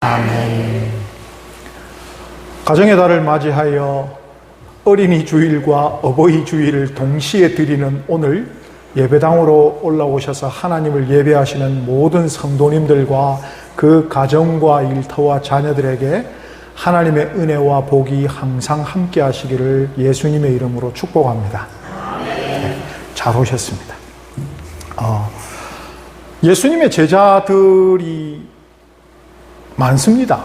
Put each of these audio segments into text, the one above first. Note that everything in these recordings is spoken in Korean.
아멘. 가정의 달을 맞이하여 어린이 주일과 어버이 주일을 동시에 드리는 오늘 예배당으로 올라오셔서 하나님을 예배하시는 모든 성도님들과 그 가정과 일터와 자녀들에게 하나님의 은혜와 복이 항상 함께 하시기를 예수님의 이름으로 축복합니다. 네, 잘 오셨습니다. 예수님의 제자들이 많습니다.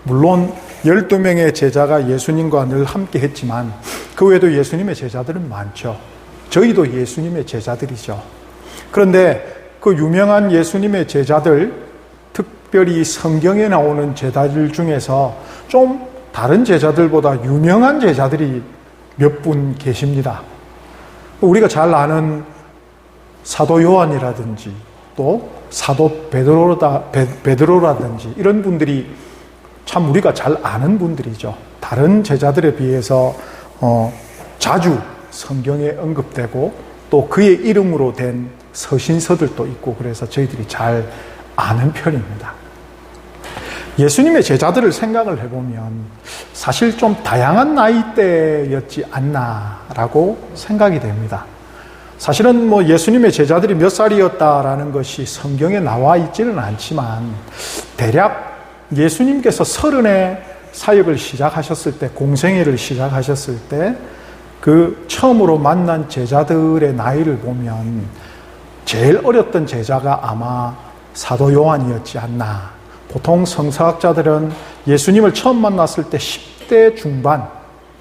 물론 12명의 제자가 예수님과 늘 함께 했지만 그 외에도 예수님의 제자들은 많죠. 저희도 예수님의 제자들이죠. 그런데 그 유명한 예수님의 제자들, 특별히 성경에 나오는 제자들 중에서 좀 다른 제자들보다 유명한 제자들이 몇 분 계십니다. 우리가 잘 아는 사도 요한이라든지 또 사도 베드로라든지 이런 분들이 참 우리가 잘 아는 분들이죠. 다른 제자들에 비해서 자주 성경에 언급되고 또 그의 이름으로 된 서신서들도 있고 그래서 저희들이 잘 아는 편입니다. 예수님의 제자들을 생각을 해보면 사실 좀 다양한 나이대였지 않나라고 생각이 됩니다. 사실은 예수님의 제자들이 몇 살이었다라는 것이 성경에 나와 있지는 않지만 대략 예수님께서 30에 사역을 시작하셨을 때, 공생애를 시작하셨을 때 그 처음으로 만난 제자들의 나이를 보면 제일 어렸던 제자가 아마 사도 요한이었지 않나. 보통 성서학자들은 예수님을 처음 만났을 때 10대 중반,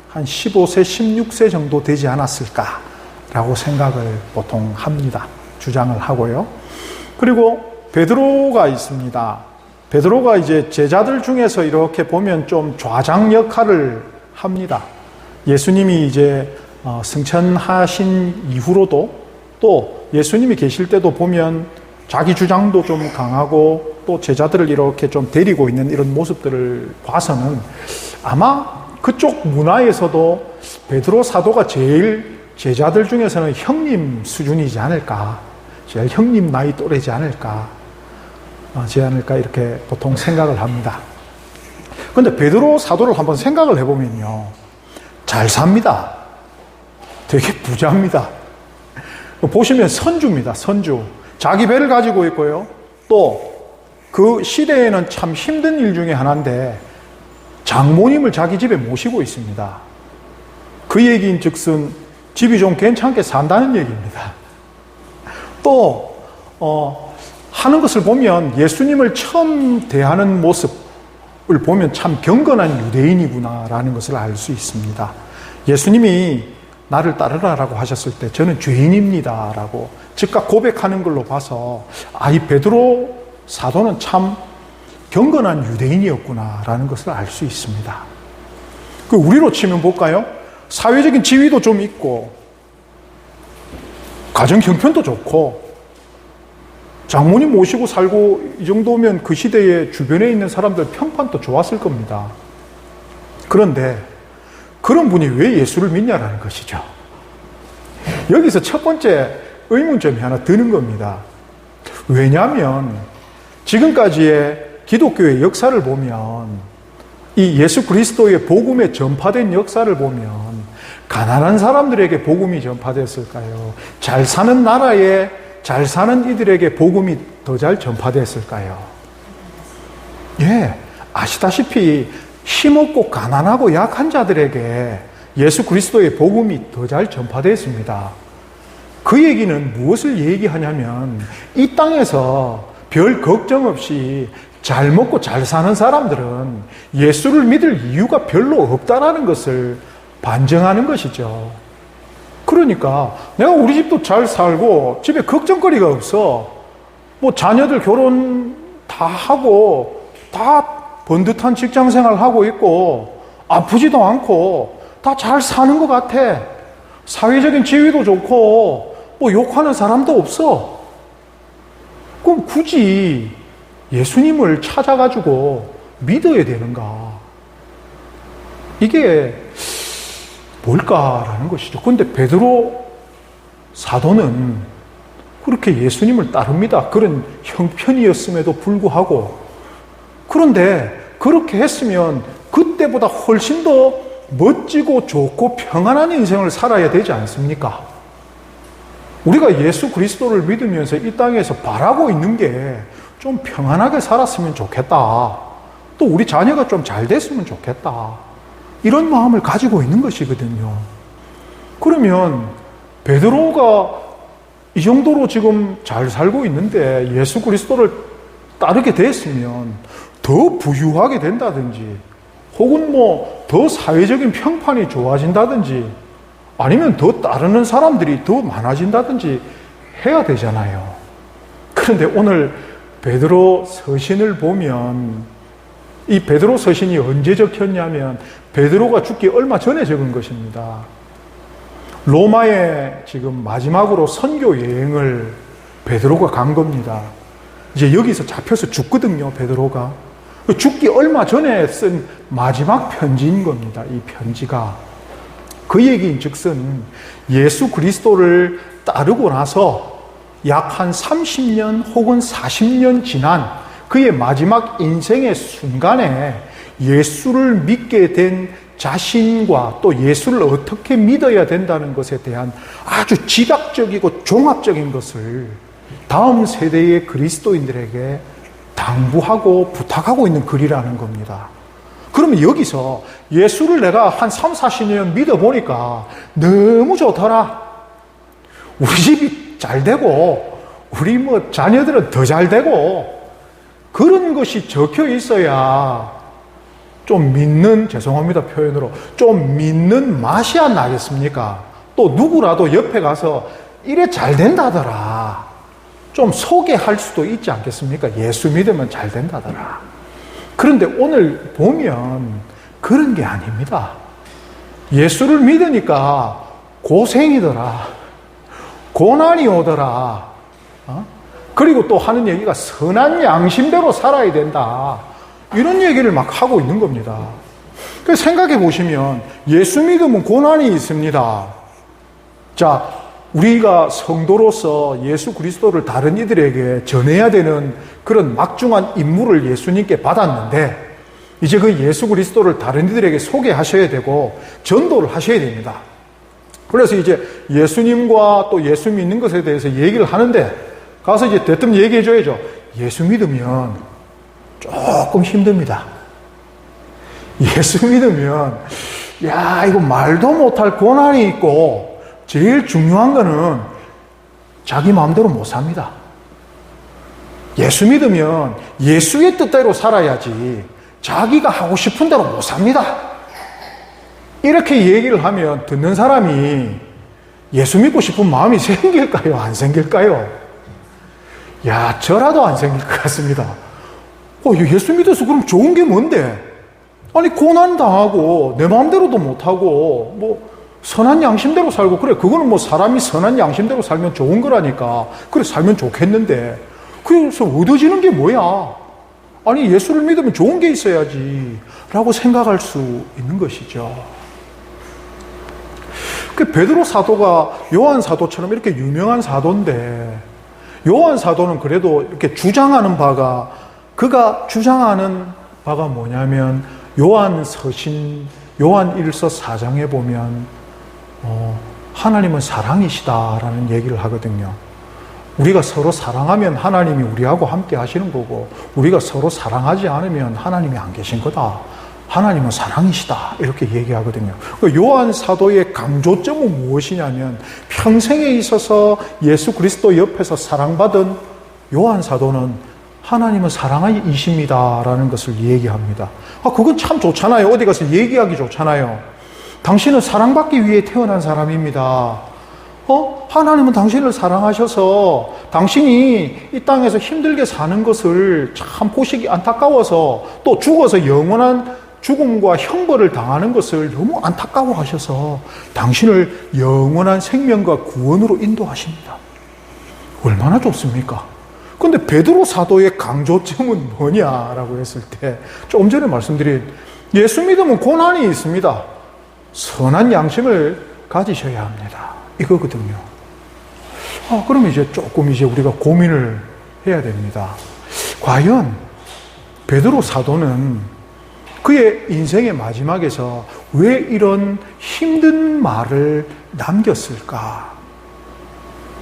한 15세, 16세 정도 되지 않았을까라고 생각을 보통 합니다. 주장을 하고요. 그리고 베드로가 있습니다. 베드로가 이제 제자들 중에서 이렇게 보면 좀 좌장 역할을 합니다. 예수님이 이제 승천하신 이후로도 또 예수님이 계실 때도 보면 자기 주장도 좀 강하고 또 제자들을 이렇게 좀 데리고 있는 이런 모습들을 봐서는 아마 그쪽 문화에서도 베드로 사도가 제일 제자들 중에서는 형님 수준이지 않을까, 제일 형님 나이 또래지 않을까, 이렇게 보통 생각을 합니다. 그런데 베드로 사도를 한번 생각을 해보면요, 잘 삽니다. 되게 부자입니다. 보시면 선주입니다. 선주. 자기 배를 가지고 있고요. 또 그 시대에는 참 힘든 일 중에 하나인데 장모님을 자기 집에 모시고 있습니다. 그 얘기인 즉슨 집이 좀 괜찮게 산다는 얘기입니다. 또 하는 것을 보면 예수님을 처음 대하는 모습을 보면 참 경건한 유대인이구나라는 것을 알 수 있습니다. 예수님이 나를 따르라라고 하셨을 때 저는 죄인입니다라고 즉각 고백하는 걸로 봐서 이 베드로 사도는 참 경건한 유대인이었구나라는 것을 알 수 있습니다. 그 우리로 치면 볼까요? 사회적인 지위도 좀 있고 가정 형편도 좋고 장모님 모시고 살고 이 정도면 그 시대에 주변에 있는 사람들 평판도 좋았을 겁니다. 그런데 그런 분이 왜 예수를 믿냐라는 것이죠. 여기서 첫 번째 의문점이 하나 드는 겁니다. 왜냐하면 지금까지의 기독교의 역사를 보면 이 예수 그리스도의 복음에 전파된 역사를 보면 가난한 사람들에게 복음이 전파됐을까요? 잘 사는 나라에 잘 사는 이들에게 복음이 더 잘 전파됐을까요? 예, 아시다시피 힘없고 가난하고 약한 자들에게 예수 그리스도의 복음이 더 잘 전파됐습니다. 그 얘기는 무엇을 얘기하냐면 이 땅에서 별 걱정 없이 잘 먹고 잘 사는 사람들은 예수를 믿을 이유가 별로 없다라는 것을 반증하는 것이죠. 그러니까 내가 우리 집도 잘 살고 집에 걱정거리가 없어. 자녀들 결혼 다 하고 다 번듯한 직장생활 하고 있고 아프지도 않고 다 잘 사는 것 같아. 사회적인 지위도 좋고 욕하는 사람도 없어. 그럼 굳이 예수님을 찾아가지고 믿어야 되는가? 이게 뭘까라는 것이죠. 그런데 베드로 사도는 그렇게 예수님을 따릅니다. 그런 형편이었음에도 불구하고 그런데 그렇게 했으면 그때보다 훨씬 더 멋지고 좋고 평안한 인생을 살아야 되지 않습니까? 우리가 예수 그리스도를 믿으면서 이 땅에서 바라고 있는 게 좀 평안하게 살았으면 좋겠다. 또 우리 자녀가 좀 잘 됐으면 좋겠다. 이런 마음을 가지고 있는 것이거든요. 그러면 베드로가 이 정도로 지금 잘 살고 있는데 예수 그리스도를 따르게 됐으면 더 부유하게 된다든지 혹은 더 사회적인 평판이 좋아진다든지 아니면 더 따르는 사람들이 더 많아진다든지 해야 되잖아요. 그런데 오늘 베드로 서신을 보면 이 베드로 서신이 언제 적혔냐면 베드로가 죽기 얼마 전에 적은 것입니다. 로마에 지금 마지막으로 선교 여행을 베드로가 간 겁니다. 이제 여기서 잡혀서 죽거든요, 베드로가. 죽기 얼마 전에 쓴 마지막 편지인 겁니다, 이 편지가. 그 얘기인 즉슨 예수 그리스도를 따르고 나서 약 한 30년 혹은 40년 지난 그의 마지막 인생의 순간에 예수를 믿게 된 자신과 또 예수를 어떻게 믿어야 된다는 것에 대한 아주 지각적이고 종합적인 것을 다음 세대의 그리스도인들에게 당부하고 부탁하고 있는 글이라는 겁니다. 그러면 여기서 예수를 내가 한 3, 40년 믿어보니까 너무 좋더라. 우리 집이 잘 되고 우리 자녀들은 더 잘 되고 그런 것이 적혀 있어야 좀 믿는, 죄송합니다 표현으로, 좀 믿는 맛이 안 나겠습니까? 또 누구라도 옆에 가서 이래 잘 된다더라 좀 소개할 수도 있지 않겠습니까? 예수 믿으면 잘 된다더라. 그런데 오늘 보면 그런 게 아닙니다. 예수를 믿으니까 고생이더라, 고난이 오더라, 그리고 또 하는 얘기가 선한 양심대로 살아야 된다, 이런 얘기를 막 하고 있는 겁니다. 그래서 생각해 보시면 예수 믿으면 고난이 있습니다. 자, 우리가 성도로서 예수 그리스도를 다른 이들에게 전해야 되는 그런 막중한 임무를 예수님께 받았는데 이제 그 예수 그리스도를 다른 이들에게 소개하셔야 되고 전도를 하셔야 됩니다. 그래서 이제 예수님과 또 예수 믿는 것에 대해서 얘기를 하는데 가서 이제 대뜸 얘기해 줘야죠. 예수 믿으면 조금 힘듭니다. 예수 믿으면 야, 이거 말도 못할 고난이 있고 제일 중요한 거는 자기 마음대로 못 삽니다. 예수 믿으면 예수의 뜻대로 살아야지 자기가 하고 싶은 대로 못 삽니다. 이렇게 얘기를 하면 듣는 사람이 예수 믿고 싶은 마음이 생길까요? 안 생길까요? 야, 저라도 안 생길 것 같습니다. 예수 믿어서 그럼 좋은 게 뭔데? 아니, 고난 당하고 내 마음대로도 못하고 선한 양심대로 살고, 그래, 그거는 사람이 선한 양심대로 살면 좋은 거라니까. 그래, 살면 좋겠는데 그래서 얻어지는 게 뭐야? 아니, 예수를 믿으면 좋은 게 있어야지 라고 생각할 수 있는 것이죠. 그 베드로 사도가 요한 사도처럼 이렇게 유명한 사도인데 요한 사도는 그래도 이렇게 주장하는 바가, 그가 주장하는 바가 뭐냐면 요한 서신, 요한 1서 4장에 보면 하나님은 사랑이시다라는 얘기를 하거든요. 우리가 서로 사랑하면 하나님이 우리하고 함께 하시는 거고 우리가 서로 사랑하지 않으면 하나님이 안 계신 거다. 하나님은 사랑이시다, 이렇게 얘기하거든요. 요한 사도의 강조점은 무엇이냐면 평생에 있어서 예수 그리스도 옆에서 사랑받은 요한 사도는 하나님은 사랑이십니다라는 것을 얘기합니다. 그건 참 좋잖아요. 어디 가서 얘기하기 좋잖아요. 당신은 사랑받기 위해 태어난 사람입니다. 하나님은 당신을 사랑하셔서 당신이 이 땅에서 힘들게 사는 것을 참 보시기 안타까워서 또 죽어서 영원한 죽음과 형벌을 당하는 것을 너무 안타까워하셔서 당신을 영원한 생명과 구원으로 인도하십니다. 얼마나 좋습니까? 그런데 베드로 사도의 강조점은 뭐냐라고 했을 때 조금 전에 말씀드린 예수 믿으면 고난이 있습니다. 선한 양심을 가지셔야 합니다. 이거거든요. 그럼 이제 조금 우리가 고민을 해야 됩니다. 과연 베드로 사도는 그의 인생의 마지막에서 왜 이런 힘든 말을 남겼을까?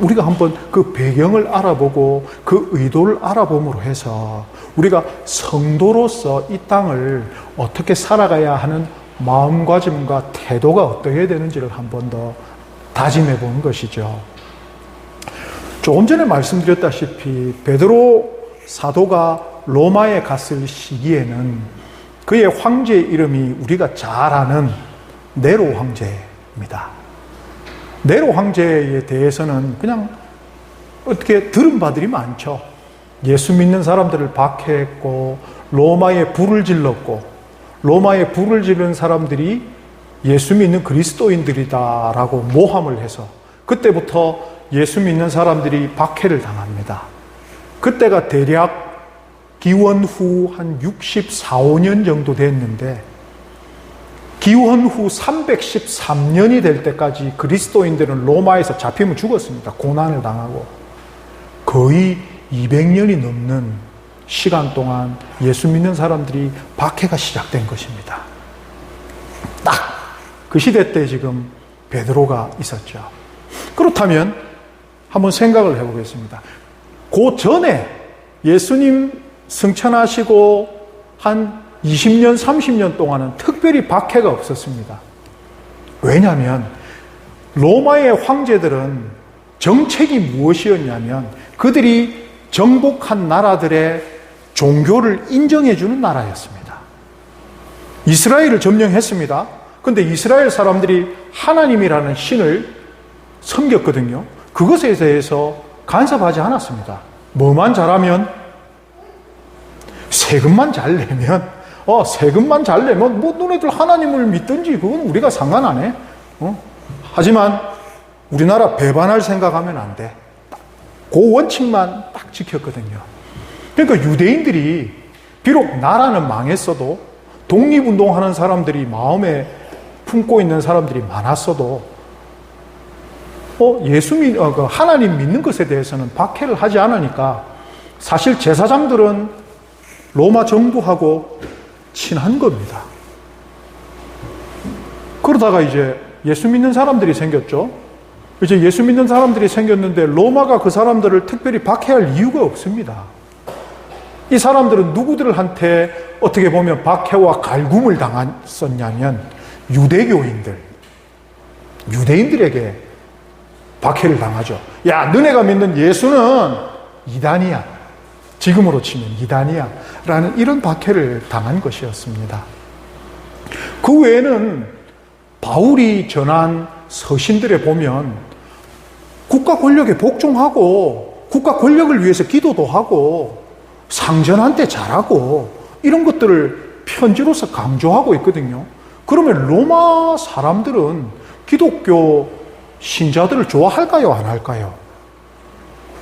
우리가 한번 그 배경을 알아보고 그 의도를 알아봄으로 해서 우리가 성도로서 이 땅을 어떻게 살아가야 하는 마음가짐과 태도가 어떠해야 되는지를 한번 더 다짐해 보는 것이죠. 조금 전에 말씀드렸다시피 베드로 사도가 로마에 갔을 시기에는 그의 황제의 이름이 우리가 잘 아는 네로 황제입니다. 네로 황제에 대해서는 그냥 어떻게 들은 바들이 많죠. 예수 믿는 사람들을 박해했고 로마에 불을 질렀고 로마에 불을 지른 사람들이 예수 믿는 그리스도인들이다라고 모함을 해서 그때부터 예수 믿는 사람들이 박해를 당합니다. 그때가 대략 기원 후 한 64, 5년 정도 됐는데 기원 후 313년이 될 때까지 그리스도인들은 로마에서 잡히면 죽었습니다. 고난을 당하고 거의 200년이 넘는 시간 동안 예수 믿는 사람들이 박해가 시작된 것입니다. 딱 그 시대 때 지금 베드로가 있었죠. 그렇다면 한번 생각을 해보겠습니다. 그 전에 예수님 승천하시고 한 20년, 30년 동안은 특별히 박해가 없었습니다. 왜냐하면 로마의 황제들은 정책이 무엇이었냐면 그들이 정복한 나라들의 종교를 인정해주는 나라였습니다. 이스라엘을 점령했습니다. 그런데 이스라엘 사람들이 하나님이라는 신을 섬겼거든요. 그것에 대해서 간섭하지 않았습니다. 뭐만 잘하면 세금만 잘 내면 세금만 잘 내면 뭐 너네들 하나님을 믿든지 그건 우리가 상관 안 해. 하지만 우리나라 배반할 생각하면 안 돼. 그 원칙만 딱 지켰거든요. 그러니까 유대인들이 비록 나라는 망했어도 독립운동하는 사람들이 마음에 품고 있는 사람들이 많았어도 하나님 믿는 것에 대해서는 박해를 하지 않으니까 사실 제사장들은 로마 정부하고 친한 겁니다. 그러다가 이제 예수 믿는 사람들이 생겼죠. 이제 예수 믿는 사람들이 생겼는데 로마가 그 사람들을 특별히 박해할 이유가 없습니다. 이 사람들은 누구들한테 어떻게 보면 박해와 갈굼을 당했었냐면 유대인들에게 박해를 당하죠. 야, 너네가 믿는 예수는 이단이야. 지금으로 치면 이단이야. 라는 이런 박해를 당한 것이었습니다. 그 외에는 바울이 전한 서신들에 보면 국가 권력에 복종하고 국가 권력을 위해서 기도도 하고 상전한테 잘하고 이런 것들을 편지로서 강조하고 있거든요. 그러면 로마 사람들은 기독교 신자들을 좋아할까요? 안 할까요?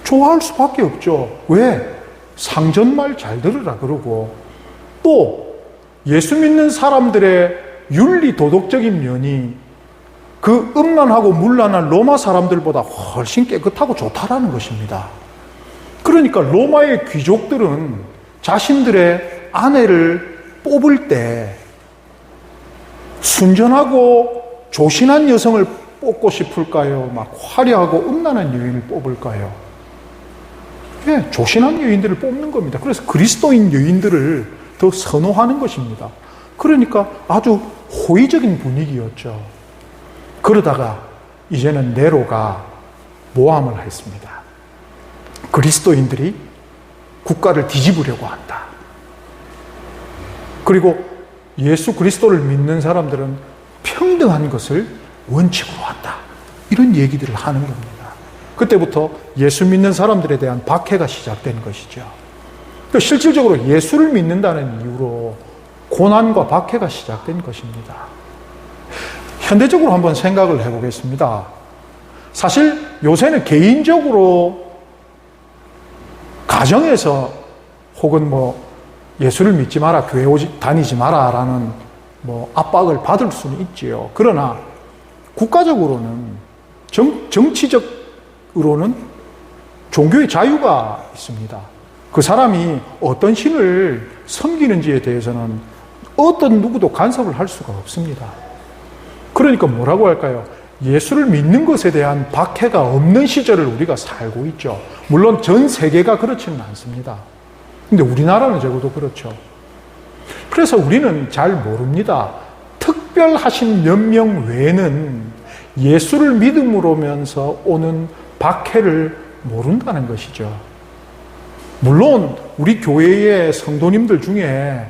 좋아할 수밖에 없죠. 왜? 상전말 잘 들으라 그러고 또 예수 믿는 사람들의 윤리 도덕적인 면이 그 음란하고 문란한 로마 사람들보다 훨씬 깨끗하고 좋다라는 것입니다. 그러니까 로마의 귀족들은 자신들의 아내를 뽑을 때 순전하고 조신한 여성을 뽑고 싶을까요? 막 화려하고 음란한 여인을 뽑을까요? 예, 조신한 여인들을 뽑는 겁니다. 그래서 그리스도인 여인들을 더 선호하는 것입니다. 그러니까 아주 호의적인 분위기였죠. 그러다가 이제는 네로가 모함을 했습니다. 그리스도인들이 국가를 뒤집으려고 한다. 그리고 예수 그리스도를 믿는 사람들은 평등한 것을 원칙으로 한다. 이런 얘기들을 하는 겁니다. 그때부터 예수 믿는 사람들에 대한 박해가 시작된 것이죠. 실질적으로 예수를 믿는다는 이유로 고난과 박해가 시작된 것입니다. 현대적으로 한번 생각을 해보겠습니다. 사실 요새는 개인적으로 가정에서 혹은 예수를 믿지 마라, 교회 다니지 마라 라는 압박을 받을 수는 있지요. 그러나 국가적으로는 정치적으로는 종교의 자유가 있습니다. 그 사람이 어떤 신을 섬기는지에 대해서는 어떤 누구도 간섭을 할 수가 없습니다. 그러니까 뭐라고 할까요? 예수를 믿는 것에 대한 박해가 없는 시절을 우리가 살고 있죠. 물론 전 세계가 그렇지는 않습니다. 근데 우리나라는 적어도 그렇죠. 그래서 우리는 잘 모릅니다. 특별하신 몇 명 외에는 예수를 믿음으로면서 오는 박해를 모른다는 것이죠. 물론 우리 교회의 성도님들 중에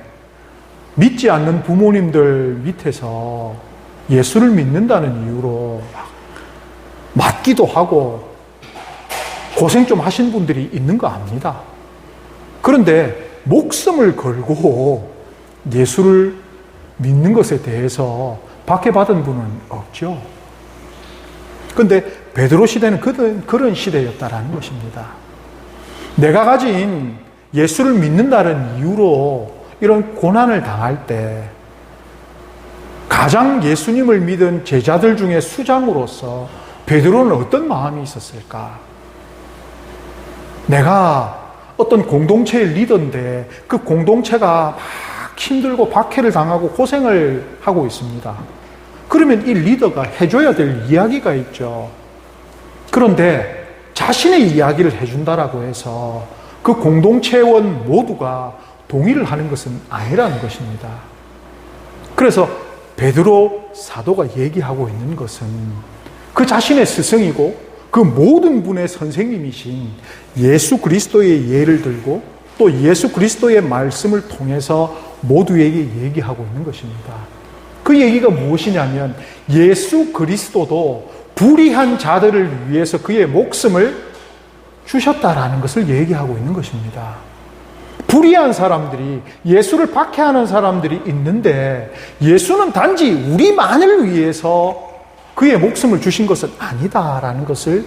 믿지 않는 부모님들 밑에서 예수를 믿는다는 이유로 맞기도 하고 고생 좀 하신 분들이 있는 거 압니다. 그런데 목숨을 걸고 예수를 믿는 것에 대해서 박해받은 분은 없죠. 그런데 베드로 시대는 그런 시대였다라는 것입니다. 내가 가진 예수를 믿는다는 이유로 이런 고난을 당할 때 가장 예수님을 믿은 제자들 중에 수장으로서 베드로는 어떤 마음이 있었을까? 내가 어떤 공동체의 리더인데 그 공동체가 막 힘들고 박해를 당하고 고생을 하고 있습니다. 그러면 이 리더가 해줘야 될 이야기가 있죠. 그런데 자신의 이야기를 해준다라고 해서 그 공동체원 모두가 동의를 하는 것은 아니라는 것입니다. 그래서 베드로 사도가 얘기하고 있는 것은 그 자신의 스승이고 그 모든 분의 선생님이신 예수 그리스도의 예를 들고 또 예수 그리스도의 말씀을 통해서 모두에게 얘기하고 있는 것입니다. 그 얘기가 무엇이냐면 예수 그리스도도 불의한 자들을 위해서 그의 목숨을 주셨다라는 것을 얘기하고 있는 것입니다. 불의한 사람들이, 예수를 박해하는 사람들이 있는데 예수는 단지 우리만을 위해서 그의 목숨을 주신 것은 아니다라는 것을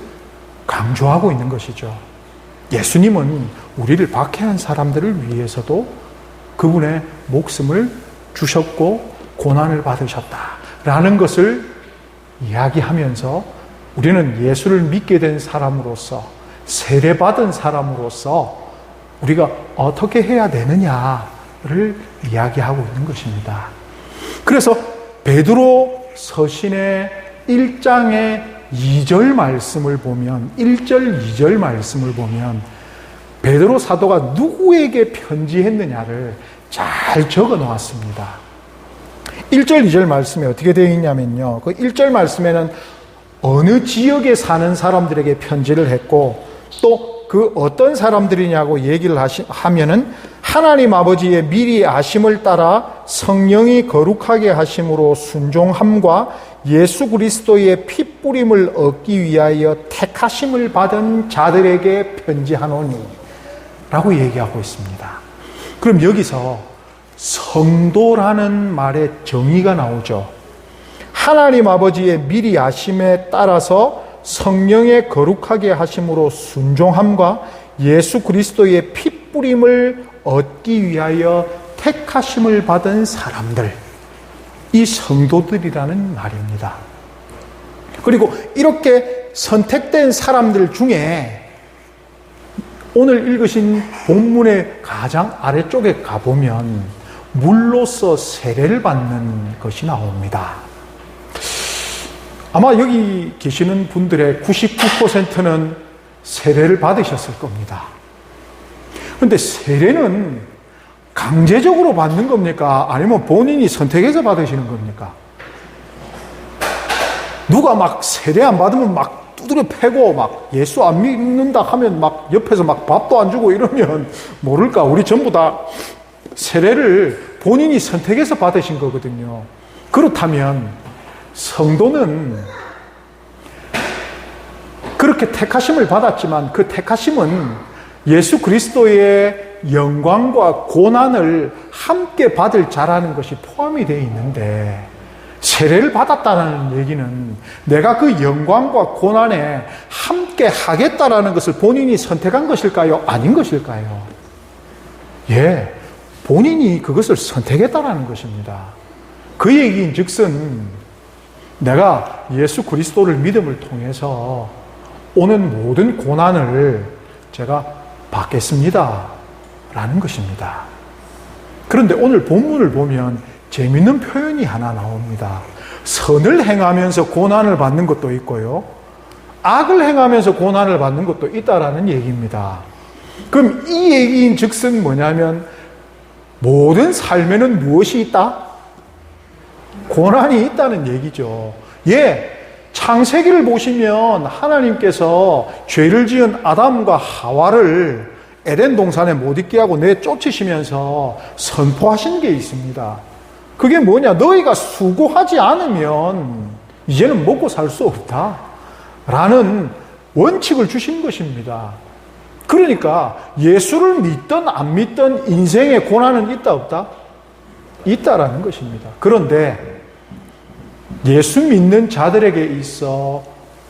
강조하고 있는 것이죠. 예수님은 우리를 박해한 사람들을 위해서도 그분의 목숨을 주셨고 고난을 받으셨다라는 것을 이야기하면서 우리는 예수를 믿게 된 사람으로서, 세례받은 사람으로서 우리가 어떻게 해야 되느냐를 이야기하고 있는 것입니다. 그래서 베드로 서신의 1장의 2절 말씀을 보면, 1절, 2절 말씀을 보면 베드로 사도가 누구에게 편지했느냐를 잘 적어 놓았습니다. 1절, 2절 말씀에 어떻게 되어 있냐면요. 그 1절 말씀에는 어느 지역에 사는 사람들에게 편지를 했고 또 그 어떤 사람들이냐고 얘기를 하면은 하나님 아버지의 미리 아심을 따라 성령이 거룩하게 하심으로 순종함과 예수 그리스도의 핏뿌림을 얻기 위하여 택하심을 받은 자들에게 편지하노니 라고 얘기하고 있습니다. 그럼 여기서 성도라는 말의 정의가 나오죠. 하나님 아버지의 미리 아심에 따라서 성령의 거룩하게 하심으로 순종함과 예수 그리스도의 핏뿌림을 얻기 위하여 택하심을 받은 사람들, 이 성도들이라는 말입니다. 그리고 이렇게 선택된 사람들 중에 오늘 읽으신 본문의 가장 아래쪽에 가보면 물로서 세례를 받는 것이 나옵니다. 아마 여기 계시는 분들의 99%는 세례를 받으셨을 겁니다. 그런데 세례는 강제적으로 받는 겁니까? 아니면 본인이 선택해서 받으시는 겁니까? 누가 막 세례 안 받으면 막 두드려 패고 막 예수 안 믿는다 하면 막 옆에서 막 밥도 안 주고 이러면 모를까? 우리 전부 다 세례를 본인이 선택해서 받으신 거거든요. 그렇다면 성도는 그렇게 택하심을 받았지만 그 택하심은 예수 그리스도의 영광과 고난을 함께 받을 자라는 것이 포함이 되어 있는데 세례를 받았다는 얘기는 내가 그 영광과 고난에 함께 하겠다라는 것을 본인이 선택한 것일까요? 아닌 것일까요? 예, 본인이 그것을 선택했다라는 것입니다. 그 얘기인 즉슨 내가 예수 그리스도를 믿음을 통해서 오는 모든 고난을 제가 받겠습니다 라는 것입니다. 그런데 오늘 본문을 보면 재밌는 표현이 하나 나옵니다. 선을 행하면서 고난을 받는 것도 있고요, 악을 행하면서 고난을 받는 것도 있다라는 얘기입니다. 그럼 이 얘기인 즉슨 뭐냐면 모든 삶에는 무엇이 있다? 고난이 있다는 얘기죠. 창세기를 보시면 하나님께서 죄를 지은 아담과 하와를 에덴 동산에 못 있게 하고 내쫓으시면서 선포하신 게 있습니다. 그게 뭐냐? 너희가 수고하지 않으면 이제는 먹고 살 수 없다 라는 원칙을 주신 것입니다. 그러니까 예수를 믿든 안 믿든 인생에 고난은 있다 없다? 있다라는 것입니다. 그런데 예수 믿는 자들에게 있어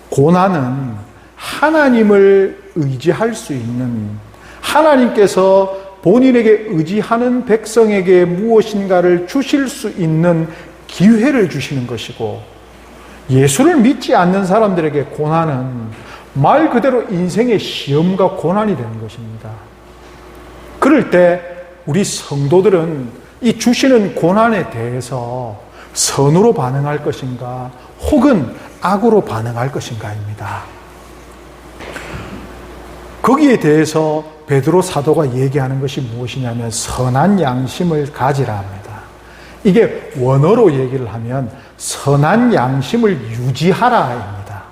고난은 하나님을 의지할 수 있는, 하나님께서 본인에게 의지하는 백성에게 무엇인가를 주실 수 있는 기회를 주시는 것이고, 예수를 믿지 않는 사람들에게 고난은 말 그대로 인생의 시험과 고난이 되는 것입니다. 그럴 때 우리 성도들은 이 주시는 고난에 대해서 선으로 반응할 것인가 혹은 악으로 반응할 것인가입니다. 거기에 대해서 베드로 사도가 얘기하는 것이 무엇이냐면 선한 양심을 가지라 합니다. 이게 원어로 얘기를 하면 선한 양심을 유지하라입니다.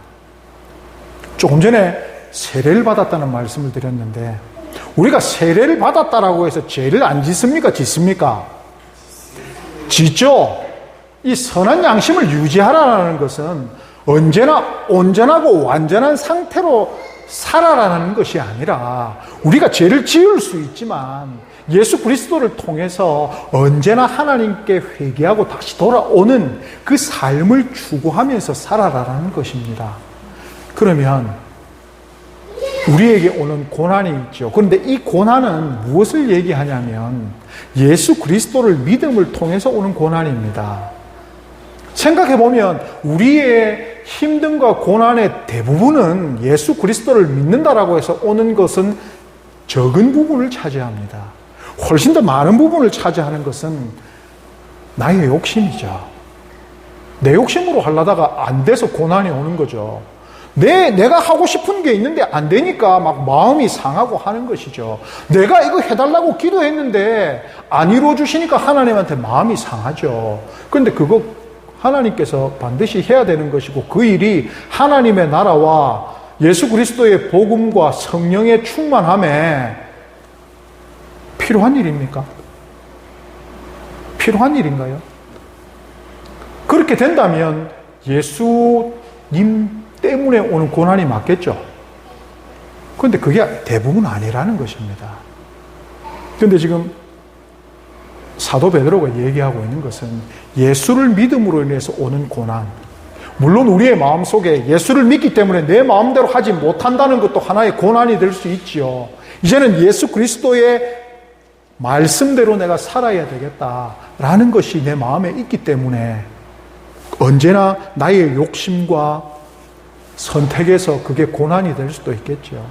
조금 전에 세례를 받았다는 말씀을 드렸는데, 우리가 세례를 받았다라고 해서 죄를 안 짓습니까? 짓습니까? 짓죠. 이 선한 양심을 유지하라는 것은 언제나 온전하고 완전한 상태로 살아라는 것이 아니라, 우리가 죄를 지을 수 있지만 예수 그리스도를 통해서 언제나 하나님께 회개하고 다시 돌아오는 그 삶을 추구하면서 살아라라는 것입니다. 그러면 우리에게 오는 고난이 있죠. 그런데 이 고난은 무엇을 얘기하냐면 예수 그리스도를 믿음을 통해서 오는 고난입니다. 생각해보면 우리의 힘듦과 고난의 대부분은 예수 그리스도를 믿는다라고 해서 오는 것은 적은 부분을 차지합니다. 훨씬 더 많은 부분을 차지하는 것은 나의 욕심이죠. 내 욕심으로 하려다가 안 돼서 고난이 오는 거죠. 내가 하고 싶은 게 있는데 안 되니까 막 마음이 상하고 하는 것이죠. 내가 이거 해달라고 기도했는데 안 이루어주시니까 하나님한테 마음이 상하죠. 그런데 그거 하나님께서 반드시 해야 되는 것이고, 그 일이 하나님의 나라와 예수 그리스도의 복음과 성령의 충만함에 필요한 일입니까? 필요한 일인가요? 그렇게 된다면 예수님 때문에 오는 고난이 맞겠죠. 그런데 그게 대부분 아니라는 것입니다. 그런데 지금 사도 베드로가 얘기하고 있는 것은 예수를 믿음으로 인해서 오는 고난, 물론 우리의 마음속에 예수를 믿기 때문에 내 마음대로 하지 못한다는 것도 하나의 고난이 될 수 있지요. 이제는 예수 그리스도의 말씀대로 내가 살아야 되겠다라는 것이 내 마음에 있기 때문에 언제나 나의 욕심과 선택에서 그게 고난이 될 수도 있겠죠.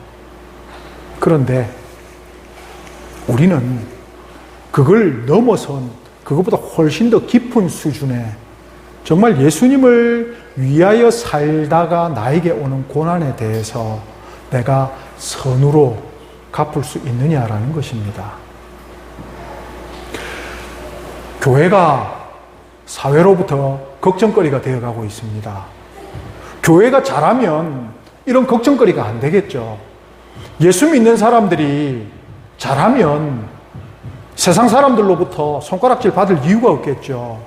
그런데 우리는 그걸 넘어선, 그것보다 훨씬 더 깊은 수준의 정말 예수님을 위하여 살다가 나에게 오는 고난에 대해서 내가 선으로 갚을 수 있느냐라는 것입니다. 교회가 사회로부터 걱정거리가 되어가고 있습니다. 교회가 잘하면 이런 걱정거리가 안 되겠죠. 예수 믿는 사람들이 잘하면 세상 사람들로부터 손가락질 받을 이유가 없겠죠.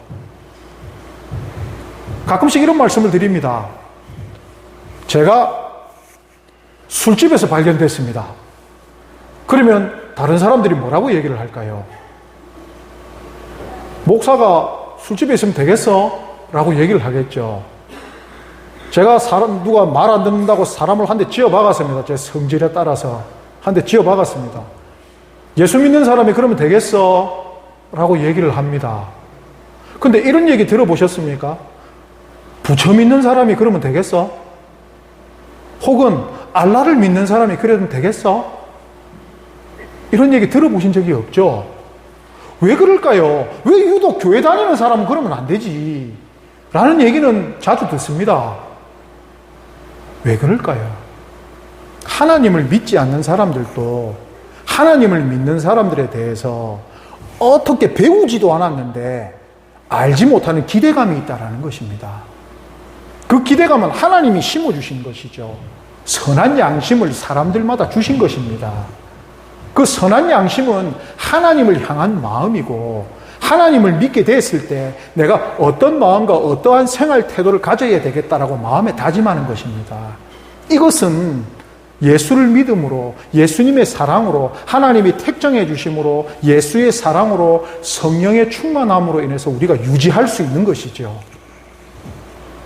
가끔씩 이런 말씀을 드립니다. 제가 술집에서 발견됐습니다. 그러면 다른 사람들이 뭐라고 얘기를 할까요? 목사가 술집에 있으면 되겠어? 라고 얘기를 하겠죠. 제가 누가 말 안 듣는다고 사람을 한 대 쥐어 박았습니다. 제 성질에 따라서 한 대 쥐어 박았습니다. 예수 믿는 사람이 그러면 되겠어? 라고 얘기를 합니다. 근데 이런 얘기 들어보셨습니까? 부처 믿는 사람이 그러면 되겠어? 혹은 알라를 믿는 사람이 그러면 되겠어? 이런 얘기 들어보신 적이 없죠? 왜 그럴까요? 왜 유독 교회 다니는 사람은 그러면 안 되지? 라는 얘기는 자주 듣습니다. 왜 그럴까요? 하나님을 믿지 않는 사람들도 하나님을 믿는 사람들에 대해서 어떻게 배우지도 않았는데 알지 못하는 기대감이 있다는 것입니다. 그 기대감은 하나님이 심어주신 것이죠. 선한 양심을 사람들마다 주신 것입니다. 그 선한 양심은 하나님을 향한 마음이고 하나님을 믿게 됐을 때 내가 어떤 마음과 어떠한 생활 태도를 가져야 되겠다라고 마음에 다짐하는 것입니다. 이것은 예수를 믿음으로, 예수님의 사랑으로, 하나님이 택정해 주심으로, 예수의 사랑으로, 성령의 충만함으로 인해서 우리가 유지할 수 있는 것이죠.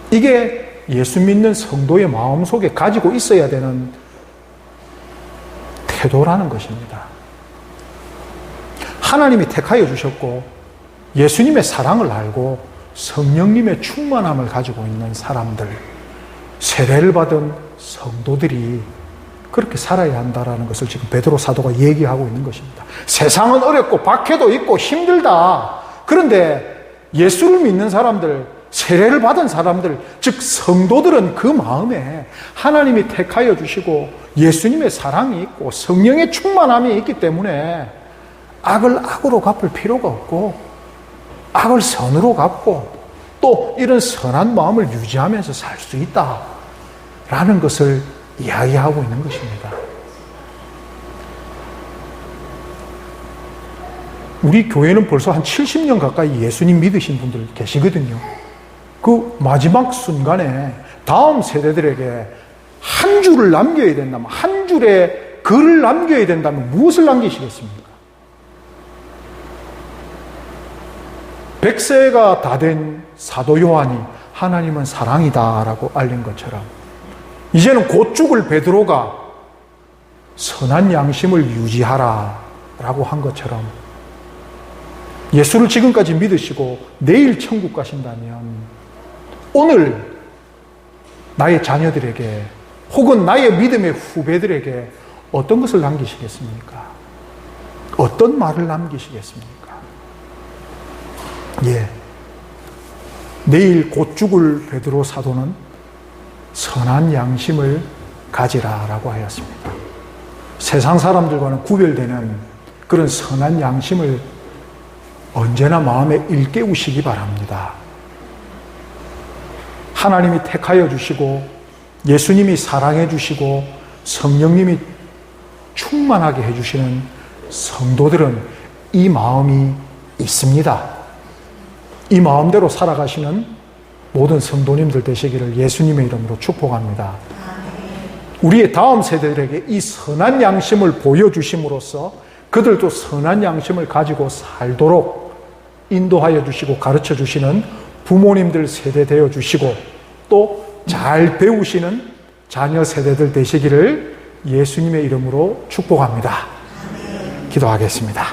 이게 예수 믿는 성도의 마음속에 가지고 있어야 되는 태도라는 것입니다. 하나님이 택하여 주셨고 예수님의 사랑을 알고 성령님의 충만함을 가지고 있는 사람들, 세례를 받은 성도들이 그렇게 살아야 한다는 것을 지금 베드로 사도가 얘기하고 있는 것입니다. 세상은 어렵고 박해도 있고 힘들다. 그런데 예수를 믿는 사람들, 세례를 받은 사람들, 즉 성도들은 그 마음에 하나님이 택하여 주시고 예수님의 사랑이 있고 성령의 충만함이 있기 때문에 악을 악으로 갚을 필요가 없고 악을 선으로 갚고 또 이런 선한 마음을 유지하면서 살 수 있다라는 것을 이야기하고 있는 것입니다. 우리 교회는 벌써 한 70년 가까이 예수님 믿으신 분들 계시거든요. 그 마지막 순간에 다음 세대들에게 한 줄을 남겨야 된다면, 한 줄의 글을 남겨야 된다면 무엇을 남기시겠습니까? 100세가 다 된 사도 요한이 하나님은 사랑이다라고 알린 것처럼 이제는 곧 죽을 베드로가 선한 양심을 유지하라라고 한 것처럼 예수를 지금까지 믿으시고 내일 천국 가신다면 오늘 나의 자녀들에게 혹은 나의 믿음의 후배들에게 어떤 것을 남기시겠습니까? 어떤 말을 남기시겠습니까? 내일 곧 죽을 베드로 사도는 선한 양심을 가지라라고 하였습니다. 세상 사람들과는 구별되는 그런 선한 양심을 언제나 마음에 일깨우시기 바랍니다. 하나님이 택하여 주시고 예수님이 사랑해 주시고 성령님이 충만하게 해주시는 성도들은 이 마음이 있습니다. 이 마음대로 살아가시는 모든 성도님들 되시기를 예수님의 이름으로 축복합니다. 우리의 다음 세대들에게 이 선한 양심을 보여주심으로써 그들도 선한 양심을 가지고 살도록 인도하여 주시고 가르쳐 주시는 부모님들 세대 되어 주시고 또 잘 배우시는 자녀 세대들 되시기를 예수님의 이름으로 축복합니다. 기도하겠습니다.